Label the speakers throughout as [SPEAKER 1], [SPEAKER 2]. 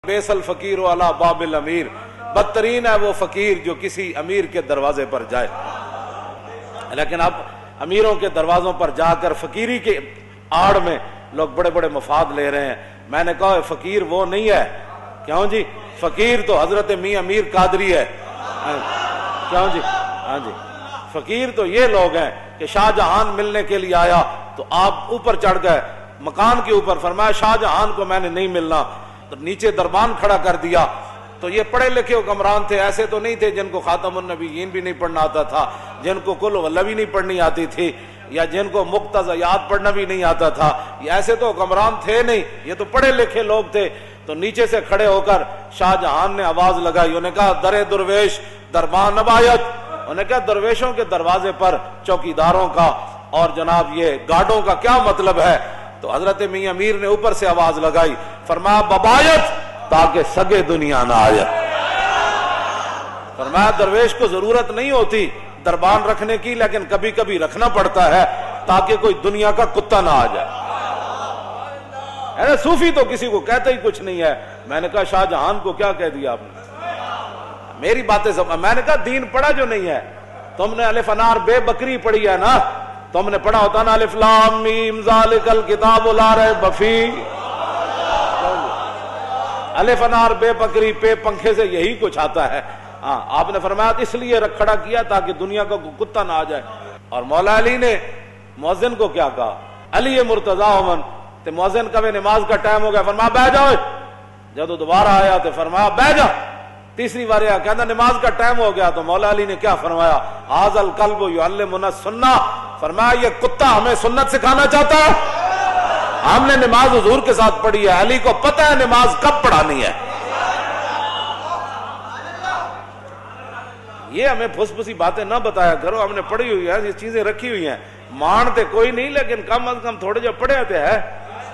[SPEAKER 1] بیس الفقیر علی باب الامیر، بدترین ہے وہ فقیر جو کسی امیر کے دروازے پر جائے۔ لیکن اب امیروں کے دروازوں پر جا کر فقیری کے آڑ میں لوگ بڑے بڑے مفاد لے رہے ہیں۔ میں نے کہا فقیر وہ نہیں ہے، کیوں جی؟ فقیر تو حضرت میاں امیر قادری ہے، کیوں جی؟ ہاں جی، فقیر تو یہ لوگ ہیں کہ شاہ جہان ملنے کے لیے آیا تو آپ اوپر چڑھ گئے مکان کے اوپر، فرمایا شاہ جہان کو میں نے نہیں ملنا، تو نیچے دربان کھڑا کر دیا۔ تو یہ پڑھے لکھے حکمران تھے، ایسے تو نہیں تھے جن کو خاتم النبیین بھی نہیں پڑھنا آتا تھا، جن کو کل واللہ بھی نہیں پڑھنی آتی تھی، یا جن کو مقتضیات پڑھنا بھی نہیں آتا تھا، یہ ایسے تو حکمران تھے نہیں، یہ تو پڑھے لکھے لوگ تھے۔ تو نیچے سے کھڑے ہو کر شاہ جہان نے آواز لگائی، انہوں نے کہا در درویش دربان نبایت، انہوں نے کہا درویشوں کے دروازے پر چوکیداروں کا اور جناب یہ گارڈوں کا کیا مطلب ہے؟ تو حضرت میاں امیر نے اوپر سے آواز لگائی، فرمایا ببایت تاکہ سگے دنیا نہ آئے۔ فرمایا درویش کو ضرورت نہیں ہوتی دربان رکھنے کی، لیکن کبھی کبھی رکھنا پڑتا ہے تاکہ کوئی دنیا کا کتا نہ آ جائے۔ صوفی تو کسی کو کہتا ہی کچھ نہیں ہے۔ میں نے کہا شاہ جہان کو کیا کہہ دیا آپ نے؟ میری باتیں میں نے کہا دین پڑھا جو نہیں ہے، تم نے الف انار بے بکری پڑھی ہے نا، تم نے پڑھا ہوتا نا الف لام میم ذالک الکتاب لا ریب فیہ، الف انار بے بکری پہ پنکھے سے یہی کچھ آتا ہے۔ ہاں آپ نے فرمایا اس لیے کھڑا کیا تاکہ دنیا کا کتا نہ آ جائے۔ اور مولا علی نے مؤذن کو کیا کہا، علی مرتضی من، تو مؤذن کا نماز کا ٹائم ہو گیا، فرمایا بیٹھ جاؤ۔ جب دوبارہ آیا تو فرمایا بیٹھ جا۔ تیسری بار آیا کہتا نماز کا ٹائم ہو گیا، تو مولا علی نے کیا فرمایا، ھذا الکلب یعلمنا السنہ، فرمایا یہ کتا ہمیں سنت سکھانا چاہتا ہے۔ ہم نے نماز حضور کے ساتھ پڑھی ہے، علی کو پتہ ہے نماز کب پڑھانی ہے۔ یہ ہمیں پھس پھسی باتیں نہ بتایا کرو، ہم نے پڑھی ہوئی ہے، یہ چیزیں رکھی ہوئی ہیں۔ مانتے کوئی نہیں، لیکن کم از کم تھوڑے جو پڑھے ہوتے ہیں،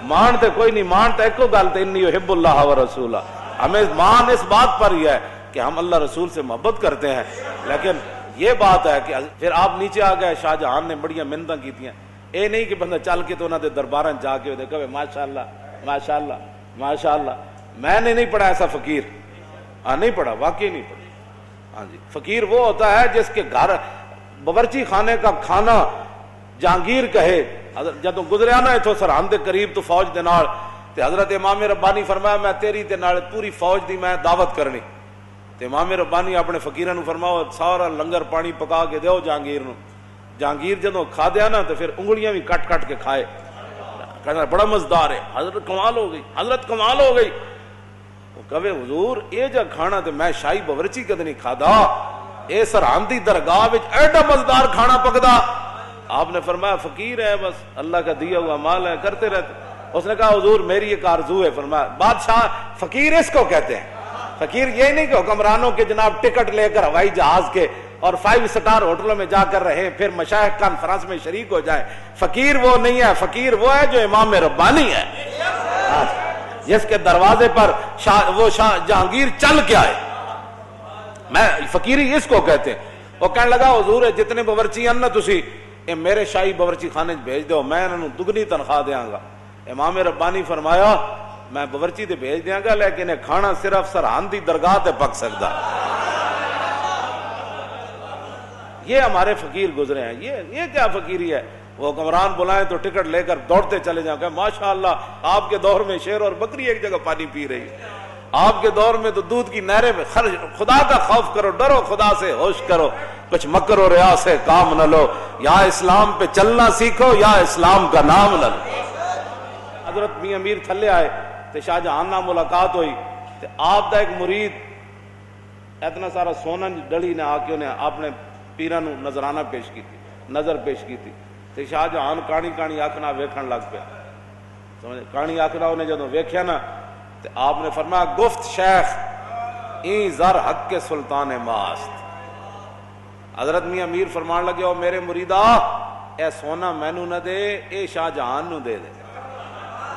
[SPEAKER 1] مانتے کوئی نہیں، مانتے ایک گل تے انی یحب اللہ ورسولہ، ہمیں مان اس بات پر ہی ہے کہ ہم اللہ رسول سے محبت کرتے ہیں۔ لیکن یہ بات ہے کہ پھر آپ نیچے آ گئے، شاہ جہان نے بڑیاں منتیں کیتیاں، اے نہیں کہ بندہ چل کے تو انہوں نے درباراں جا کے دیکھا ماشاءاللہ ماشاءاللہ ماشاءاللہ۔ میں نے نہیں پڑھا ایسا فقیر، نہیں پڑھا، واقعی نہیں پڑھا۔ ہاں جی، فقیر وہ ہوتا ہے جس کے گھر باورچی خانے کا کھانا جہانگیر کہے۔ جب گزریا نا اتو سرحد قریب تو فوج دے نال، تے حضرت امام ربانی فرمایا میں تیری تے نال پوری فوج دی میں دعوت کرنی، تے امام ربانی اپنے فقیراں نو فرماؤ سارا لنگر پانی پکا کے دیو جہانگیر نو۔ جہانگیر جدوں کھا دیا نا تو پھر انگلیاں بھی کٹ کٹ کے کھائے، کہنا بڑا مزدار ہے، حضرت کمال ہو گئی، حضرت کمال ہو گئی۔ وہ کہے حضور اے جا کھانا تے میں شاہی باورچی کدے نہیں کھادا، اے سرحدی درگاہ وچ ایڈا مزدار کھانا پکدا۔ آپ نے فرمایا فقیر ہے، بس اللہ کا دیا ہوا مال ہے، کرتے رہتے۔ اس نے کہا حضور میری ایک آرزو ہے۔ فرمایا بادشاہ فقیر اس کو کہتے ہیں، فقیر یہ نہیں کہ حکمرانوں کے جناب ٹکٹ لے کر ہوائی جہاز کے اور 5 سٹار ہوٹلوں میں جا کر رہے پھر مشائخ کانفرنس میں شریک ہو جائے۔ فقیر وہ نہیں ہے، فقیر وہ ہے جو امام ربانی ہے، جس کے دروازے پر وہ جہانگیر چل کے آئے۔ میں فقیری اس کو کہتے ہیں۔ وہ کہنے لگا حضور جتنے باورچی ہیں نا تسی اے میرے شاہی باورچی خانے بھیج دو، میں انہوں دگنی تنخواہ دیاں گا۔ امام ربانی فرمایا میں باورچی تے بھیج دیاں گا، لیکن کھانا صرف سرحدی درگاہ تے پک سکتا۔ یہ ہمارے فقیر گزرے ہیں۔ یہ کیا فقیری ہے؟ وہ حکمران بلائیں تو ٹکٹ لے کر دوڑتے چلے جاؤں کہ ماشاءاللہ آپ کے دور میں شیر اور بکری ایک جگہ پانی پی رہی ہے، آپ کے دور میں تو دودھ کی نہریں میں خرچ۔ خدا کا خوف کرو، ڈرو خدا سے، ہوش کرو، کچھ مکر و ریا سے کام نہ لو، یا اسلام پہ چلنا سیکھو یا اسلام کا نام نہ لو۔ حضرت میاں امیر تھلے آئے تے شاہ جہان نال ملاقات ہوئی، تے آپ دا ایک مرید اتنا سارا سونا ڈلی نے آ کے انہیں اپنے پیراں نو نظرانہ پیش کی تھی، نظر پیش کی تھی، تے شاہ جہان کہانی کہانی آکھنا ویکھن لگ پیا۔ سمجھ کہانی آکھنا انہیں جدوں ویکھیا نا تے آپ نے فرمایا گفت شیخ این زر حق کے سلطان ماست۔ حضرت میاں امیر فرمان لگے او میرے مریدا اے سونا مینوں نہ دے، اے شاہ جہان نو دے دے۔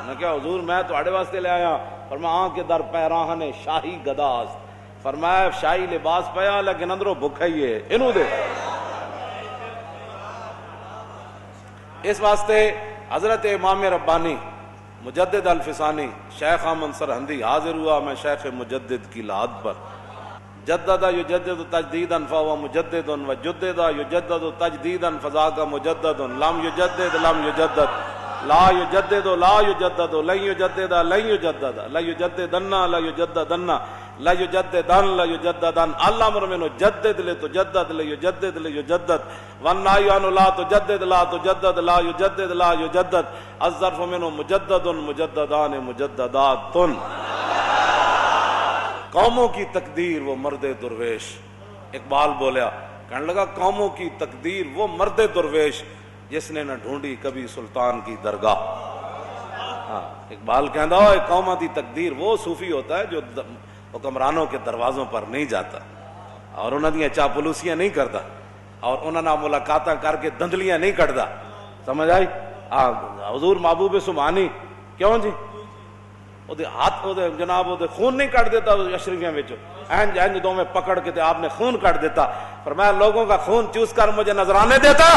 [SPEAKER 1] میں کہا حضور میں تواڈے واسطے لے آیا۔ فرمایا آن کے در پیراہن شاہی گداست، فرمایا شاہی لباس پیا لیکن اندروں بھکھا ہی ہے، انہوں دے۔ اس واسطے حضرت امام ربانی مجدد الفسانی شیخ احمد سرہندی حاضر ہوا میں شیخ مجدد کی لحد پر. جدد یجدد تجدیدا فهو مجدد وجدد یجدد تجدیدا فذاک مجدد لم یجدد لم یجدد لا یجدد لا یجدد لن یجدد لن یجدد لا یجددن لا یجددن لا یجددن لا یجددن الامر منه جدد لتجدد لیجدد لیجدد والنهی عنه لا تجدد لا تجدد لا یجدد لا یجدد الظرف منه مجدد مجددان مجددات. قوموں کی تقدیر وہ مرد درویش. اقبال بولیا کہنے لگا قوموں کی تقدیر وہ مرد درویش جس نے نہ ڈھونڈی کبھی سلطان کی درگاہ. ہاں اقبال کہندا ہے قوموں کی تقدیر وہ صوفی ہوتا ہے جو حکمرانوں کے دروازوں پر نہیں جاتا اور انہاں دیاں چاپلوسیاں نہیں کرتا اور انہاں نال ملاقاتاں کر کے دندلیاں نہیں کٹدا. سمجھ آئی؟ حضور محبوب سبحانی کیوں جی او دے ہاتھ او دے جناب او دے خون نہیں کٹ دیتا اشرفیاں وچوں اینج اینج دو میں پکڑ کے تے آپ نے خون کٹ دیتا. فرمایا لوگوں کا خون چوس کر مجھے نذرانے دیتا.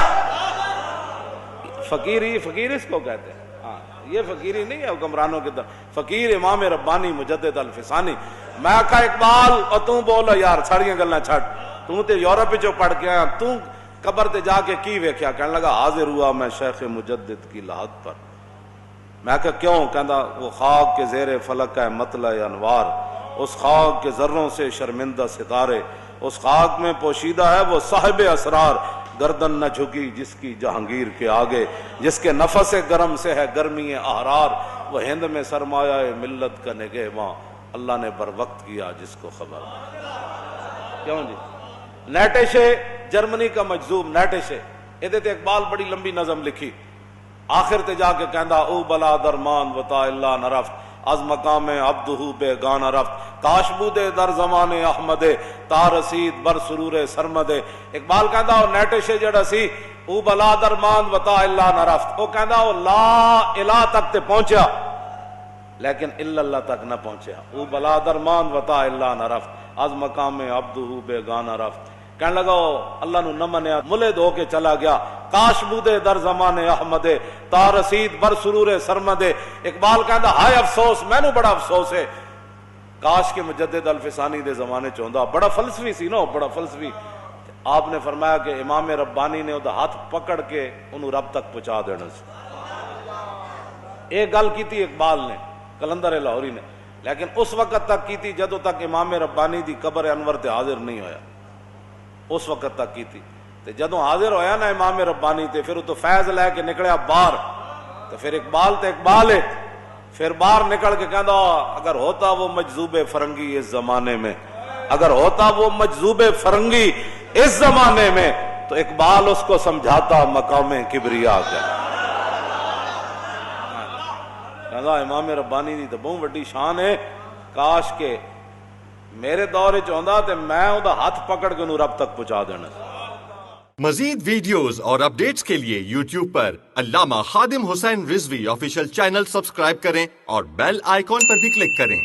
[SPEAKER 1] فقیری فقیر اس کو کہتے ہیں. ہاں یہ فقیری نہیں ہے حکمرانوں کے در. فقیر امام ربانی مجدد الفسانی. میں کہا اقبال اور تو بولو یار ساریاں گلاں چھڈ تو تے یورپ وچوں پڑھ کے آیا تو قبر تے جا کے کی ویکھیا. کہنے لگا حاضر ہوا میں شیخ مجدد کی لحد پر. میں کہا کیوں؟ کہندا وہ خاک کے زیر فلک ہے مطلع انوار اس خاک کے ذروں سے شرمندہ ستارے اس خاک میں پوشیدہ ہے وہ صاحب اسرار گردن نہ جھکی جس کی جہانگیر کے آگے جس کے نفس گرم سے ہے گرمی احرار وہ ہند میں سرمایہ ملت کا نگہباں اللہ نے بر وقت کیا جس کو خبر. کیوں جی؟ نیٹشے جرمنی کا مجذوب نیٹشے ادھے تے اقبال بڑی لمبی نظم لکھی. آخر تے جا کے کہندا او بلا درمان وطا اللہ نرفت از مقام عبدہو بے گانا رفت کاش بودے در زمان احمد تا رسید بر سرور سرمد. اقبال کہندا او نیٹشے جڑا سی او بلا درمان وطا اللہ نرفت او کہندا او لا الہ تک تے پہنچیا لیکن الا اللہ تک نہ پہنچیا. او بلا درمان وطا اللہ نرفت از مقام عبدہو بے گانا رفت. کہنے لگا اللہ نو نہ منیا ملد ہو کے چلا گیا کاش بودے در زمان احمد تا رسید بر سرور سرمد. اقبال کہندا ہائے افسوس مینوں بڑا افسوس ہے کاش کے مجدد الفسانی دے زمانے چوندا. بڑا فلسفی سی نا بڑا فلسفی. آپ نے فرمایا کہ امام ربانی نے وہ ہاتھ پکڑ کے انہوں رب تک پہنچا دینا سی. ایک گل کی تھی اقبال نے کلندر لاہوری نے لیکن اس وقت تک کی تھی جدوں تک امام ربانی دی قبر انور تے حاضر نہیں ہویا. اس وقت تک کی تھی تے جدوں حاضر ہویا نا امام ربانی تے پھر تو فیض لے کے نکلیا باہر تو پھر اقبال تے اقبال ہے پھر باہر نکل کے کہندا اگر ہوتا وہ مجذوب فرنگی اس زمانے میں اگر ہوتا وہ مجذوب فرنگی اس زمانے میں تو اقبال اس کو سمجھاتا مقام کبریا کا. کہندا امام ربانی دی تے بہت بڑی شان ہے کاش کے میرے دور وچ ہوندا تے میں اوندا ہاتھ پکڑ کے انہوں رب تک پہنچا دینا.
[SPEAKER 2] مزید ویڈیوز اور اپڈیٹس کے لیے یوٹیوب پر علامہ Khadim Hussain Rizvi official channel subscribe کریں اور بیل آئیکن پر بھی کلک کریں.